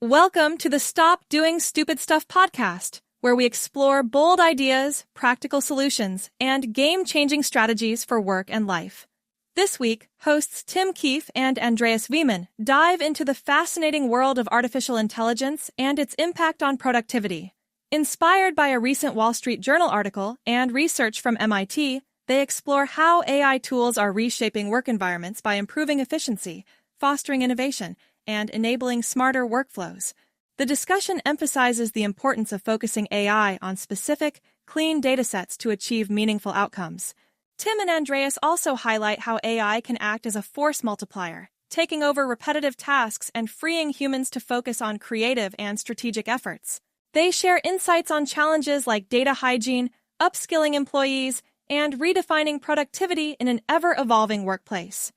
Welcome to the Stop Doing Stupid Stuff podcast, where we explore bold ideas, practical solutions, and game-changing strategies for work and life. This week, hosts Tim Keefe and Andreas Wieman dive into the fascinating world of artificial intelligence and its impact on productivity. Inspired by a recent Wall Street Journal article and research from MIT, they explore how AI tools are reshaping work environments by improving efficiency, fostering innovation, and enabling smarter workflows. The discussion emphasizes the importance of focusing AI on specific, clean datasets to achieve meaningful outcomes. Tim and Andreas also highlight how AI can act as a force multiplier, taking over repetitive tasks and freeing humans to focus on creative and strategic efforts. They share insights on challenges like data hygiene, upskilling employees, and redefining productivity in an ever-evolving workplace.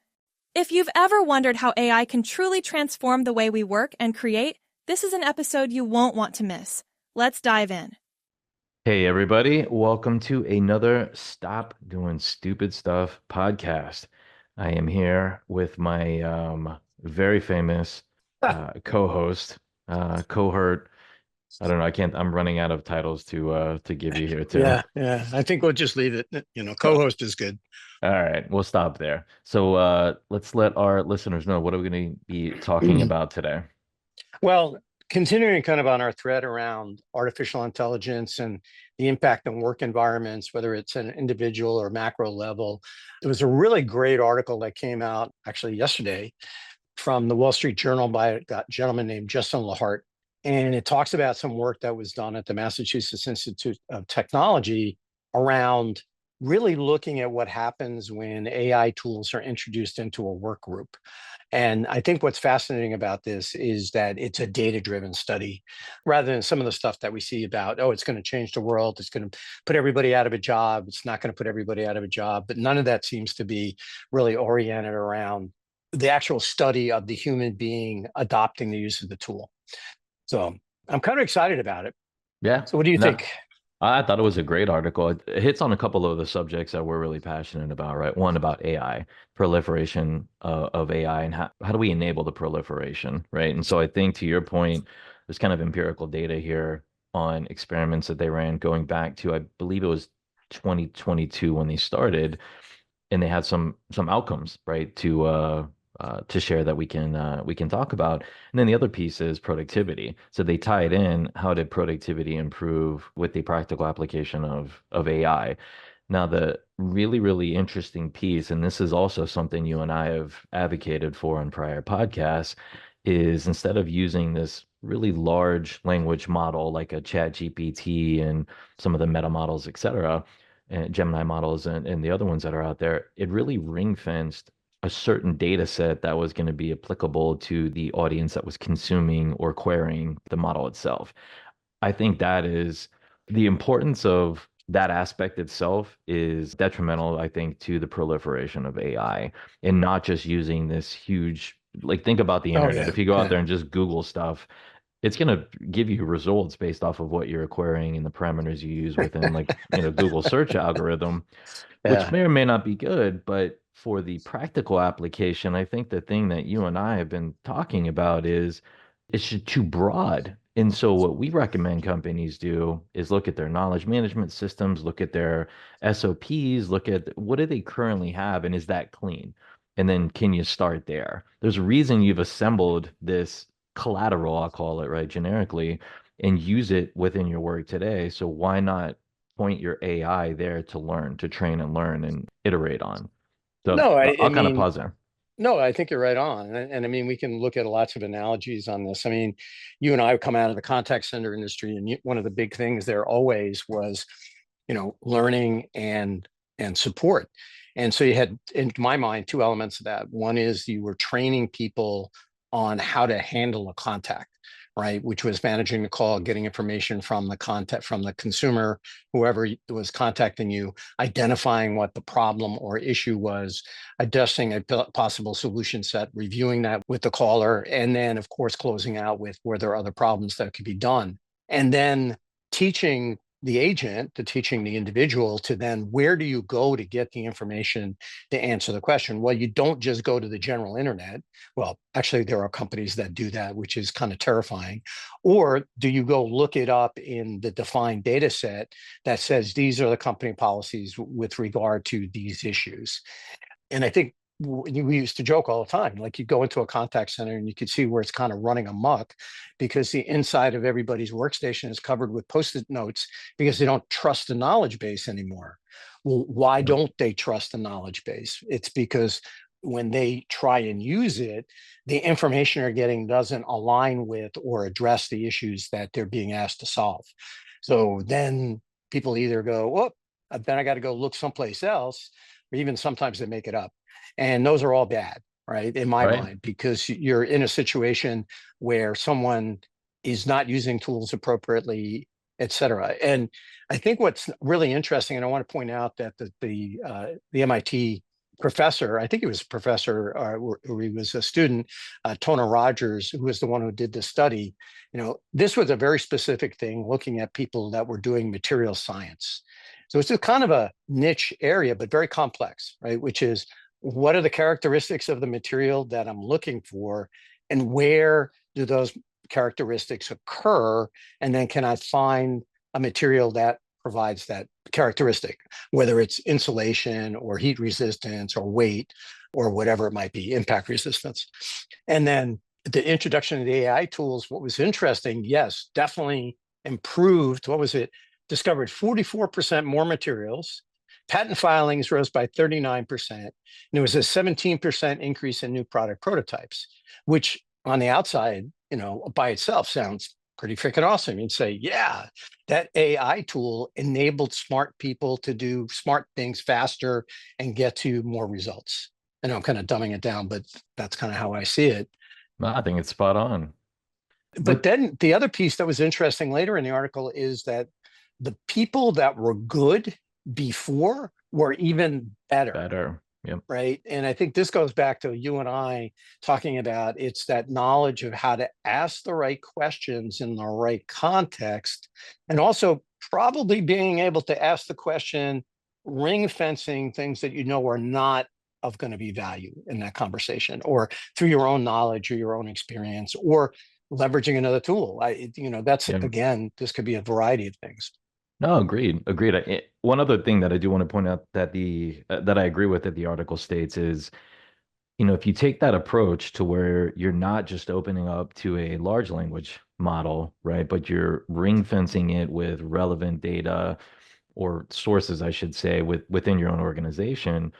If you've ever wondered how AI can truly transform the way we work and create, this is an episode you won't want to miss. Let's dive in. Hey, everybody. Welcome to another Stop Doing Stupid Stuff podcast. I am here with my very famous co-host, cohort. I don't know. I'm running out of titles to give you here, Tim. Yeah. I think we'll just leave it. Co-host is good. All right, we'll stop there. So let's let our listeners know what are we going to be talking about today. Well, continuing kind of on our thread around artificial intelligence and the impact on work environments, whether it's an individual or macro level, there was a really great article that came out actually yesterday from the Wall Street Journal by a gentleman named Justin Lahart. And it talks about some work that was done at the Massachusetts Institute of Technology around really looking at what happens when AI tools are introduced into a work group. And I think what's fascinating about this is that it's a data-driven study rather than some of the stuff that we see about, it's going to change the world, it's going to put everybody out of a job, it's not going to put everybody out of a job. But none of that seems to be really oriented around the actual study of the human being adopting the use of the tool. So I'm kind of excited about it. Yeah. So what do you think? I thought it was a great article. It hits on a couple of the subjects that we're really passionate about, right? One about AI, proliferation of AI, and how do we enable the proliferation, right? And so I think to your point, there's kind of empirical data here on experiments that they ran going back to, I believe it was 2022 when they started, and they had some outcomes, right? To share that we can talk about. And then the other piece is productivity. So they tied in how did productivity improve with the practical application of AI. Now, the really, really interesting piece, and this is also something you and I have advocated for in prior podcasts, is instead of using this really large language model like a Chat GPT and some of the meta models, et cetera, and Gemini models and the other ones that are out there, it really ring fenced a certain data set that was going to be applicable to the audience that was consuming or querying the model itself. I think that is the importance of that aspect itself is detrimental, I think, to the proliferation of AI and not just using this huge, like, think about the internet. If you go out there and just Google stuff, it's going to give you results based off of what you're querying and the parameters you use within, like, Google search algorithm, which may or may not be good, but for the practical application, I think the thing that you and I have been talking about is it's just too broad. And so what we recommend companies do is look at their knowledge management systems, look at their SOPs, look at what do they currently have and is that clean? And then can you start there? There's a reason you've assembled this collateral, I'll call it, right, generically, and use it within your work today. So why not point your AI there to learn, to train and learn and iterate on? So I'll kind of pause there. No, I think you're right on. And I mean, we can look at lots of analogies on this. I mean, you and I have come out of the contact center industry, and one of the big things there always was, learning and support. And so you had, in my mind, two elements of that. One is you were training people on how to handle a contact, right? Which was managing the call, getting information from the contact, from the consumer, whoever was contacting you, identifying what the problem or issue was, adjusting a possible solution set, reviewing that with the caller, and then, of course, closing out with were there other problems that could be done. And then teaching the agent, to teaching the individual to then where do you go to get the information to answer the question? Well, you don't just go to the general internet. Well, actually, there are companies that do that, which is kind of terrifying. Or do you go look it up in the defined data set that says these are the company policies with regard to these issues? And I think we used to joke all the time, like you go into a contact center and you could see where it's kind of running amok because the inside of everybody's workstation is covered with post-it notes because they don't trust the knowledge base anymore. Well, why don't they trust the knowledge base? It's because when they try and use it, the information they're getting doesn't align with or address the issues that they're being asked to solve. So then people either go, well, then I got to go look someplace else, or even sometimes they make it up. And those are all bad, right? In my mind, because you're in a situation where someone is not using tools appropriately, et cetera. And I think what's really interesting, and I want to point out that the MIT professor, I think he was a professor, or he was a student, Tona Rogers, who was the one who did the study. This was a very specific thing looking at people that were doing material science. So it's just kind of a niche area, but very complex, right? Which is, what are the characteristics of the material that I'm looking for, and where do those characteristics occur? And then can I find a material that provides that characteristic, whether it's insulation or heat resistance or weight or whatever it might be, impact resistance. And then the introduction of the AI tools, what was interesting, yes, definitely improved. What was it? Discovered 44% more materials. Patent filings rose by 39%. And there was a 17% increase in new product prototypes, which on the outside, by itself sounds pretty freaking awesome. You'd say, yeah, that AI tool enabled smart people to do smart things faster and get to more results. I know I'm kind of dumbing it down, but that's kind of how I see it. I think it's spot on. But then the other piece that was interesting later in the article is that the people that were good before were even better. Yep. Right. And I think this goes back to you and I talking about, it's that knowledge of how to ask the right questions in the right context, and also probably being able to ask the question, ring fencing things that are not of going to be value in that conversation, or through your own knowledge or your own experience, or leveraging another tool. That's, again, this could be a variety of things. No, agreed. One other thing that I do want to point out that that I agree with that the article states is, if you take that approach to where you're not just opening up to a large language model, right, but you're ring fencing it with relevant data or sources, I should say, within your own organization,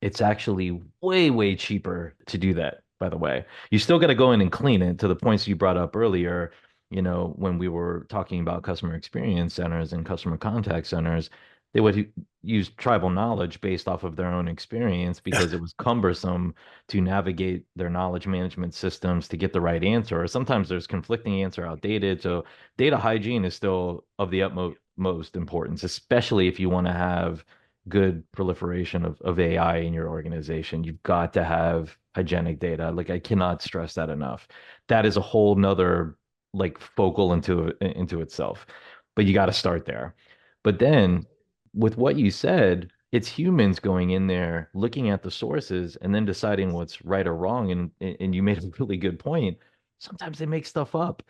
it's actually way, way cheaper to do that, by the way. You still got to go in and clean it, to the points you brought up earlier, when we were talking about customer experience centers and customer contact centers. They would use tribal knowledge based off of their own experience because it was cumbersome to navigate their knowledge management systems to get the right answer. Or sometimes there's conflicting answer, outdated. So data hygiene is still of the utmost importance, especially if you want to have good proliferation of AI in your organization. You've got to have hygienic data. Like, I cannot stress that enough. That is a whole nother focal into itself, but you got to start there. But then with what you said, it's humans going in there, looking at the sources and then deciding what's right or wrong. And you made a really good point. Sometimes they make stuff up,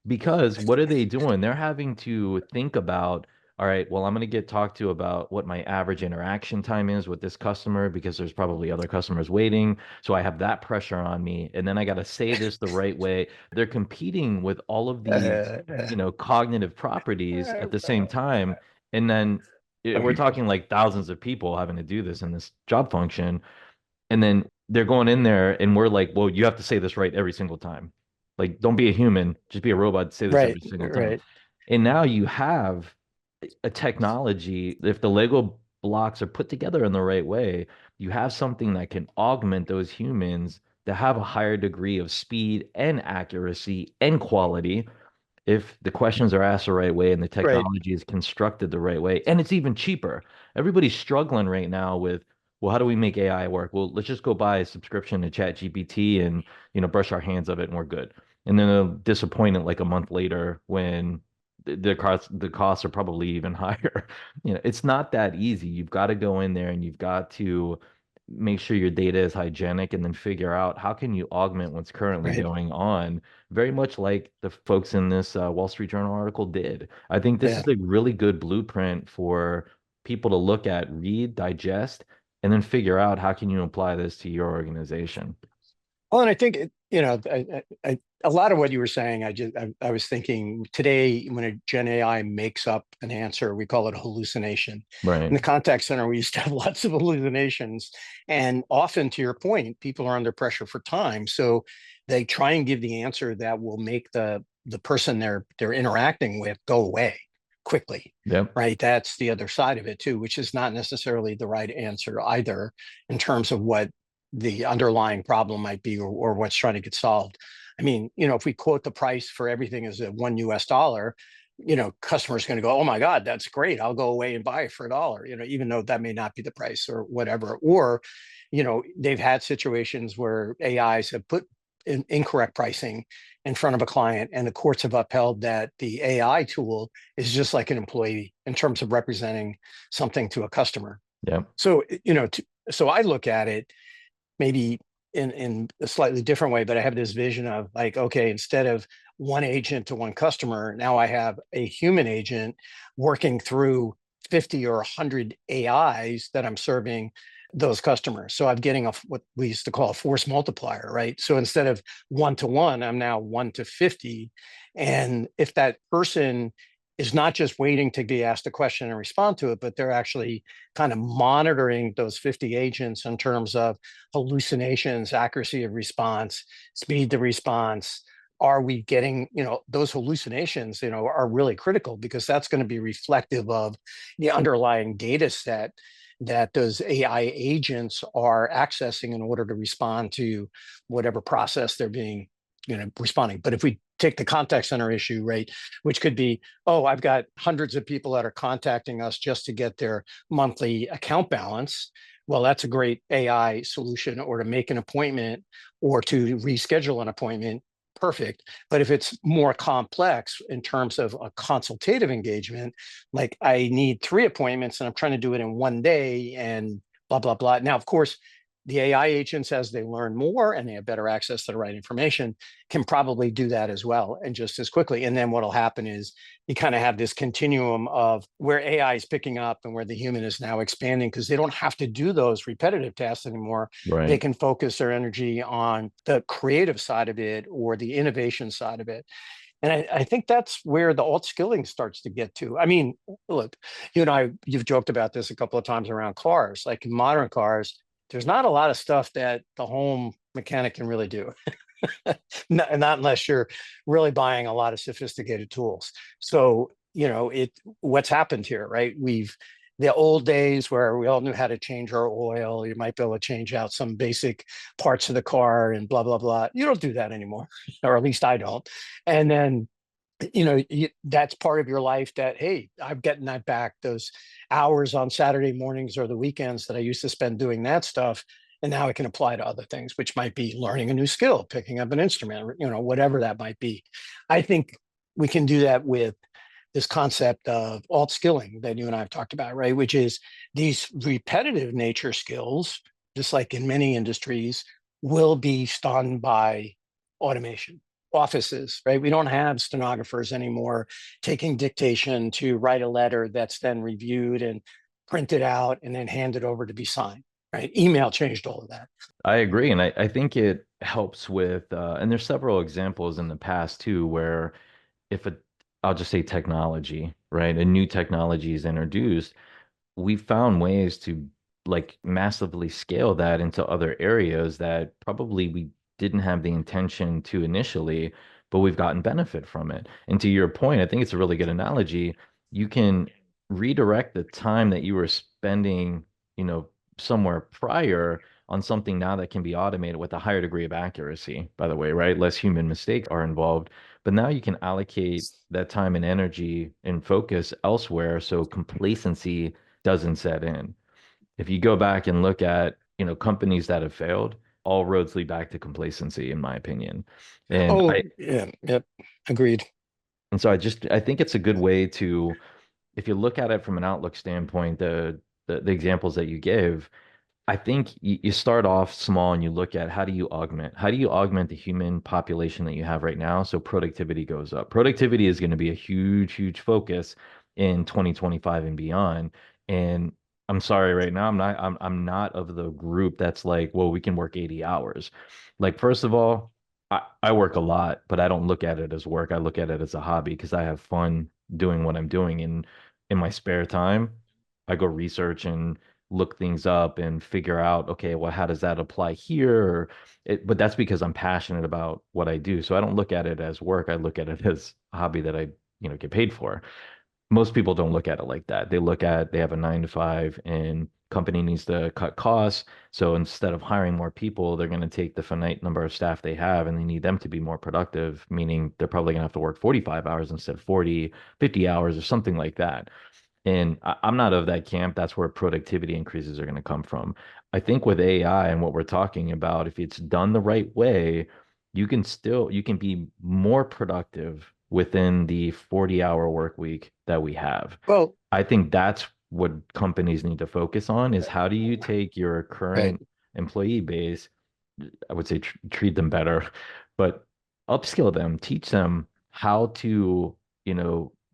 because what are they doing? They're having to think about, all right, well, I'm going to get talked to about what my average interaction time is with this customer because there's probably other customers waiting. So I have that pressure on me. And then I got to say this the right way. They're competing with all of these, cognitive properties at the same time. And then we're talking like thousands of people having to do this in this job function. And then they're going in there and we're like, well, you have to say this right every single time. Like, don't be a human, just be a robot, say this every single time. Right. And now you have a technology, if the Lego blocks are put together in the right way, you have something that can augment those humans that have a higher degree of speed and accuracy and quality if the questions are asked the right way and the technology is constructed the right way. And it's even cheaper. Everybody's struggling right now with, well, how do we make AI work? Well, let's just go buy a subscription to ChatGPT and, brush our hands of it and we're good. And then they're disappointed like a month later when the costs are probably even higher. It's not that easy. You've got to go in there and you've got to make sure your data is hygienic and then figure out how can you augment what's currently Right. going on, very much like the folks in this Wall Street Journal article did. I think this Yeah. is a really good blueprint for people to look at, read, digest, and then figure out how can you apply this to your organization. Well, and I think a lot of what you were saying, I was thinking today when a Gen AI makes up an answer, we call it a hallucination. In Right. the contact center, we used to have lots of hallucinations, and often, to your point, people are under pressure for time, so they try and give the answer that will make the person they're interacting with go away quickly. Yep. Right. That's the other side of it too, which is not necessarily the right answer either in terms of what the underlying problem might be or what's trying to get solved. I mean, if we quote the price for everything as a $1, customers going to go, oh my God, that's great. I'll go away and buy it for $1, even though that may not be the price or whatever. Or, they've had situations where AIs have put incorrect pricing in front of a client, and the courts have upheld that the AI tool is just like an employee in terms of representing something to a customer. Yep. So, so I look at it maybe in a slightly different way, but I have this vision of like, okay, instead of one agent to one customer, now I have a human agent working through 50 or 100 AIs that I'm serving those customers. So I'm getting what we used to call a force multiplier, right? So instead of 1-to-1, I'm now 1-to-50. And if that person is not just waiting to be asked a question and respond to it, but they're actually kind of monitoring those 50 agents in terms of hallucinations, accuracy of response, speed to response. Are we getting, those hallucinations, are really critical because that's going to be reflective of the underlying data set that those AI agents are accessing in order to respond to whatever process they're being, responding. But if we take the contact center issue, right, which could be, oh, I've got hundreds of people that are contacting us just to get their monthly account balance. Well, that's a great AI solution, or to make an appointment or to reschedule an appointment. Perfect. But if it's more complex in terms of a consultative engagement, like I need 3 appointments and I'm trying to do it in one day and blah, blah, blah. Now, of course, the AI agents, as they learn more and they have better access to the right information, can probably do that as well and just as quickly. And then what'll happen is you kind of have this continuum of where AI is picking up and where the human is now expanding, because they don't have to do those repetitive tasks anymore. Right. They can focus their energy on the creative side of it or the innovation side of it. And I think that's where the alt skilling starts to get to. I mean, look, you've joked about this a couple of times around cars. Like in modern cars, there's not a lot of stuff that the home mechanic can really do. Not unless you're really buying a lot of sophisticated tools. So, what's happened here, right? The old days where we all knew how to change our oil, you might be able to change out some basic parts of the car and blah, blah, blah. You don't do that anymore, or at least I don't. And then that's part of your life that, hey, I'm getting that back, those hours on Saturday mornings or the weekends that I used to spend doing that stuff. And now I can apply to other things, which might be learning a new skill, picking up an instrument, whatever that might be. I think we can do that with this concept of alt skilling that you and I have talked about, right? Which is these repetitive nature skills, just like in many industries, will be stunned by automation. Offices, right? We don't have stenographers anymore taking dictation to write a letter that's then reviewed and printed out and then handed over to be signed, right? Email changed all of that. I agree. And I think it helps with, and there's several examples in the past too, where if I'll just say technology, right? A new technology is introduced, we found ways to like massively scale that into other areas that probably we didn't have the intention to initially, but we've gotten benefit from it. And to your point, I think it's a really good analogy. You can redirect the time that you were spending, somewhere prior on something now that can be automated with a higher degree of accuracy, by the way, right? Less human mistakes are involved. But now you can allocate that time and energy and focus elsewhere so complacency doesn't set in. If you go back and look at, companies that have failed, all roads lead back to complacency, in my opinion. And Oh, I yeah, yep, agreed. And so I think it's a good way to, if you look at it from an outlook standpoint, the examples that you give, I think you start off small and you look at how do you augment the human population that you have right now so productivity goes up. Productivity is going to be a huge, huge focus in 2025 and beyond. And I'm sorry, right now I'm not of the group that's like, well, we can work 80 hours. Like, first of all, I work a lot, but I don't look at it as work. I look at it as a hobby because I have fun doing what I'm doing. And in my spare time, I go research and look things up and figure out, okay, well, how does that apply here? But that's because I'm passionate about what I do. So I don't look at it as work. I look at it as a hobby that I, get paid for. Most people don't look at it like that. They have a 9 to 5 and company needs to cut costs. So instead of hiring more people, they're going to take the finite number of staff they have and they need them to be more productive, meaning they're probably going to have to work 45 hours instead of 40, 50 hours or something like that. And I'm not of that camp. That's where productivity increases are going to come from. I think with AI and what we're talking about, if it's done the right way, you can be more productive within the 40-hour work week that we have. Well, I think that's what companies need to focus on is how do you take your right. current employee base, I would say treat them better, but upskill them, teach them how to,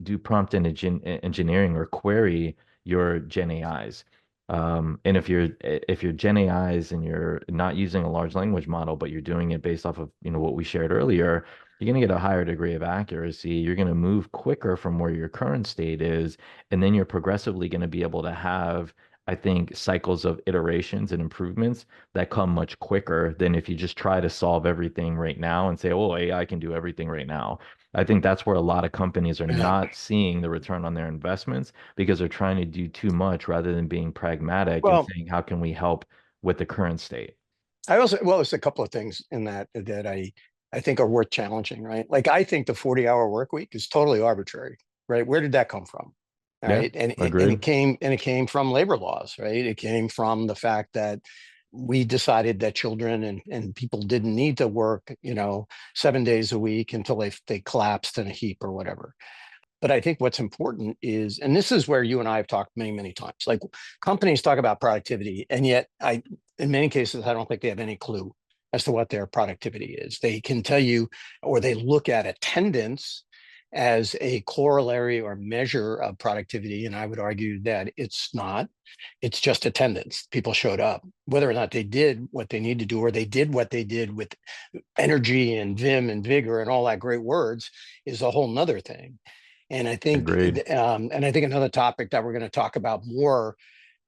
do prompt engineering or query your Gen AIs. And if you're Gen AIs and you're not using a large language model, but you're doing it based off of, what we shared earlier, you're going to get a higher degree of accuracy. You're going to move quicker from where your current state is, and then you're progressively going to be able to have, I think, cycles of iterations and improvements that come much quicker than if you just try to solve everything right now and say, oh, AI can do everything right now. I think that's where a lot of companies are Yeah. not seeing the return on their investments because they're trying to do too much rather than being pragmatic and Well, saying, how can we help with the current state? there's a couple of things in that I think are worth challenging, right? Like I think the 40-hour work week is totally arbitrary, right? Where did that come from? All Yeah, right. And agreed. it came from labor laws, right? It came from the fact that we decided that children and people didn't need to work, 7 days a week until they collapsed in a heap or whatever. But I think what's important is, and this is where you and I have talked many, many times, like companies talk about productivity, and yet in many cases, I don't think they have any clue as to what their productivity is. They can tell you, or they look at attendance as a corollary or measure of productivity. And I would argue that it's not, it's just attendance. People showed up, whether or not they did what they need to do, or they did what they did with energy and vim and vigor and all that great words is a whole nother thing. And I think, Agreed. another topic that we're going to talk about more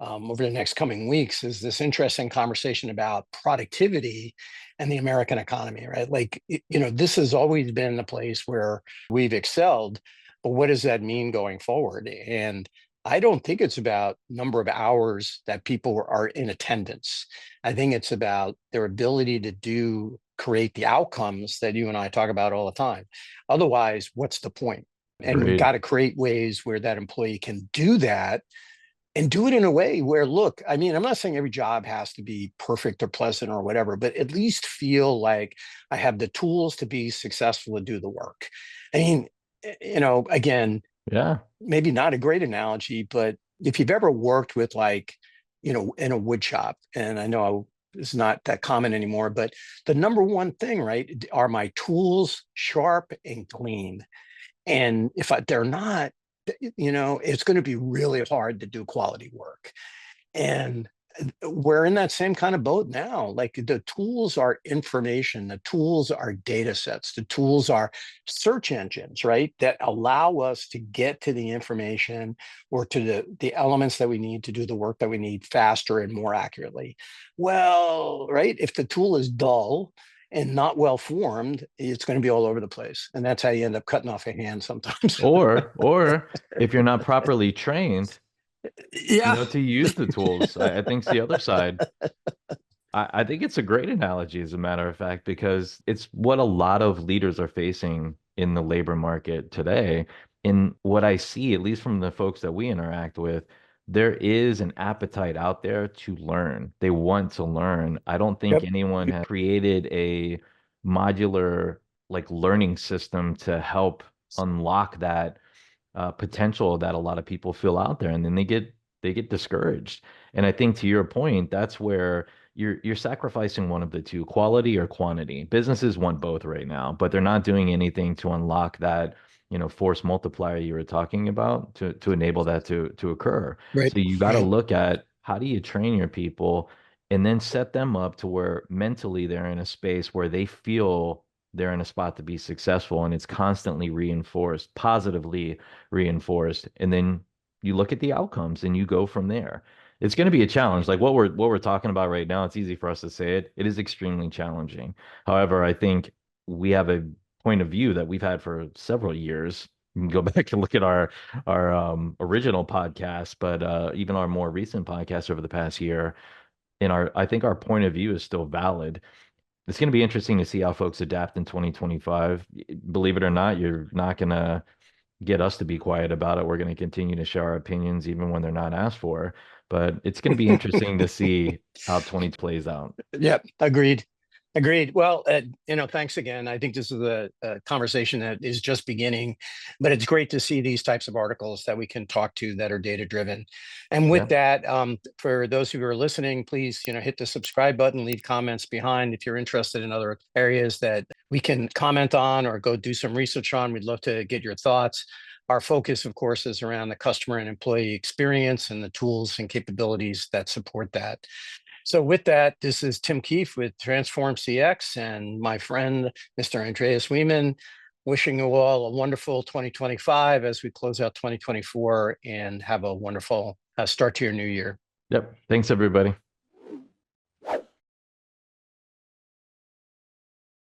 over the next coming weeks is this interesting conversation about productivity and the American economy, right? Like, this has always been a place where we've excelled, but what does that mean going forward? And I don't think it's about number of hours that people are in attendance. I think it's about their ability to create the outcomes that you and I talk about all the time. Otherwise, what's the point? And we Agreed. got to create ways where that employee can do that and do it in a way where, look, I mean, I'm not saying every job has to be perfect or pleasant or whatever, but at least feel like I have the tools to be successful to do the work. I mean, again, Yeah. maybe not a great analogy, but if you've ever worked with like, in a wood shop, and I know it's not that common anymore, but the number one thing, right, are my tools sharp and clean? And if they're not, it's going to be really hard to do quality work. And we're in that same kind of boat now. Like the tools are information, the tools are data sets, the tools are search engines, right? That allow us to get to the information or to the elements that we need to do the work that we need faster and more accurately. Well, right, if the tool is dull and not well formed, it's going to be all over the place. And that's how you end up cutting off a hand sometimes. Or if you're not properly trained, Yeah. to use the tools, I think it's the other side. I think it's a great analogy, as a matter of fact, because it's what a lot of leaders are facing in the labor market today. And what I see, at least from the folks that we interact with, there is an appetite out there to learn. They want to learn. I don't think Yep. anyone has created a modular like learning system to help unlock that potential that a lot of people feel out there, and then they get discouraged. And I think to your point, that's where you're sacrificing one of the two, quality or quantity. Businesses want both right now, but they're not doing anything to unlock that, force multiplier you were talking about to enable that to occur. Right. So you got to look at how do you train your people and then set them up to where mentally they're in a space where they feel they're in a spot to be successful, and it's constantly reinforced, positively reinforced. And then you look at the outcomes and you go from there. It's going to be a challenge. Like what we're talking about right now, it's easy for us to say it. It is extremely challenging. However, I think we have a point of view that we've had for several years. You can go back and look at our original podcast, but even our more recent podcast over the past year. And I think our point of view is still valid. It's going to be interesting to see how folks adapt in 2025. Believe it or not, you're not going to get us to be quiet about it. We're going to continue to share our opinions even when they're not asked for. But it's going to be interesting to see how 20 plays out. Yep, agreed. Agreed. Well, thanks again. I think this is a conversation that is just beginning, but it's great to see these types of articles that we can talk to that are data driven. And with that, for those who are listening, please, hit the subscribe button, leave comments behind if you're interested in other areas that we can comment on or go do some research on. We'd love to get your thoughts. Our focus, of course, is around the customer and employee experience and the tools and capabilities that support that. So with that, this is Tim Keefe with Transform CX and my friend, Mr. Andreas Wieman, wishing you all a wonderful 2025 as we close out 2024 and have a wonderful start to your new year. Yep. Thanks, everybody.